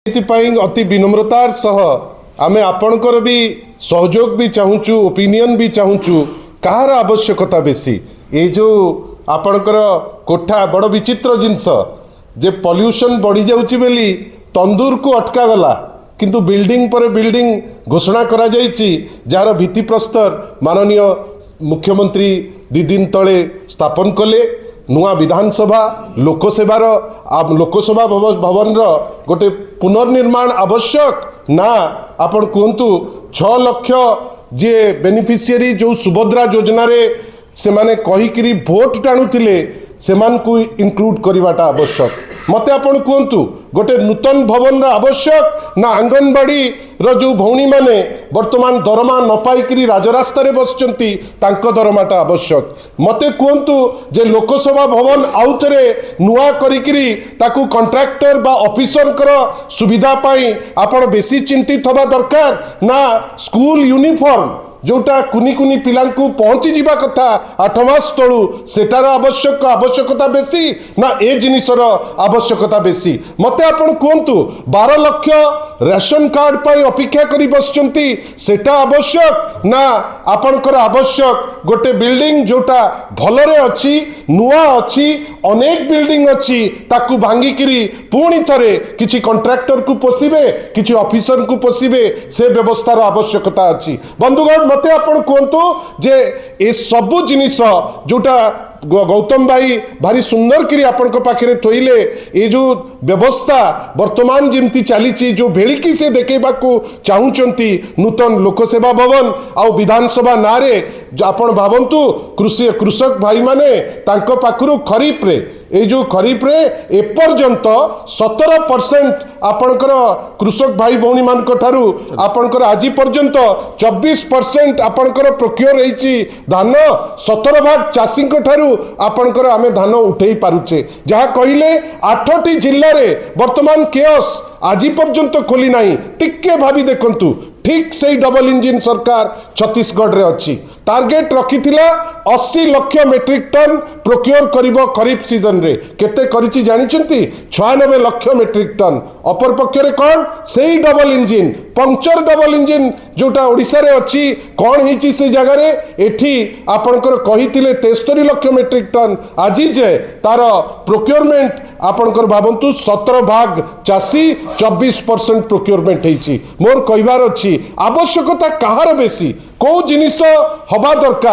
अति विनम्रतार सह आमे आपणकर भी सहयोग भी चाहूँ ओपिनियन भी चाहूँ कहार आवश्यकता बेसी ये जो आपणकर कोठा बड़ विचित्र जिनस जे पॉल्यूशन बढ़ी जाउची बेली तंदूर को अटका गला किंतु बिल्डिंग पर बिल्डिंग घोषणा करा जाइछि जार भित्तिप्रस्तर माननीय मुख्यमंत्री 2 दिन तले स्थापन कले नुआ विधानसभा लोकसभा भवन गोटे पुनर्निर्माण आवश्यक ना आपण कहतु 6 लाख जे बेनिफिशियरी जो सुभद्रा योजना रे से माने कहीकि भोट टाणुले से इनक्लूड करवाटा आवश्यक मते आपण कहतु गोटे नूतन भवन आवश्यक ना आंगनबाड़ी जो भौणी माने वर्तमान दरमा न पाई राजरास्ता रे बसचंती तांको दरमाटा आवश्यक मते कहतु जे लोकसभा भवन आउथरे नुआ करिकरी ताकू कॉन्ट्रैक्टर बा ऑफिसर कर सुविधा पाई आपण बेसी चिंतित हवा दरकार ना स्कूल यूनिफॉर्म जोटा कुनी कुनी पिलांकु पहुंची जीवा कथा 8 मास तळु सेटार आवश्यकता बेसी ना ए जिनिसर आवश्यकता बेसी मते आपण कहतु 12 लाख रेशन कार्ड पाई अपेक्षा करी बसचंती सेटा आवश्यक ना आपणकर आवश्यक गोटे बिल्डिंग जोटा भलरे अछि नुआ अछि अनेक बिल्डिंग अछि ताकू भांगिकिरी पुणी थरे किछि कॉन्ट्रैक्टर को पोसिबे किछि ऑफिसर को पोसिबे से व्यवस्थार आवश्यकता अछि बंधुगण मते आपण कहतु जे ए सबु जिनिस जोटा गौतम भाई भारी सुंदर करी आपण पाखे थोइले ये जो व्यवस्था वर्तमान जमती चली जो भेलिकी से देखेबा को चाहूचंती नूतन लोकसेवा भवन आउ विधानसभा नारे आपण भावंतु कृषक भाई माने तांको पाखरु खरीफ रे ए जो खरीफ रे एपर्यंत 17% आपणकर कृषक भाई भौणी मान ठारू आपणकर आज पर्यंत 24% आपणकर प्रोक्योर होईची धान 17 भाग चाषी ठारू आपणकर आमे धान उठेई पारुचे जहा कहिले 8टी जिल्ला रे वर्तमान केओस आज पर्यंत खोली नाही टिके भाबी देखंतु ठीक से डबल इंजिन सरकार छत्तीसगढ़ रे अच्छी टार्गेट रखी 80 लाख मेट्रिक टन प्रोक्योर करिबो खरीफ सीजन रे केते करिछि जानिचंती 96 लाख मेट्रिक टन अपर पक्ष रे कोन सेही double engine puncture double engine जोटा ओडिसा रे अच्छी कोन हिची से जगह रे एठी आपनकर कहिथिले 73 लाख मेट्रिक टन आज जे तार प्रोक्योरमेंट आपनकर भाबंतु 17 भाग चासी 24% प्रोक्योरमेंट हेची मोर कहबार अछि आवश्यकता कहार बेसी को जिनिस हवा दरकार।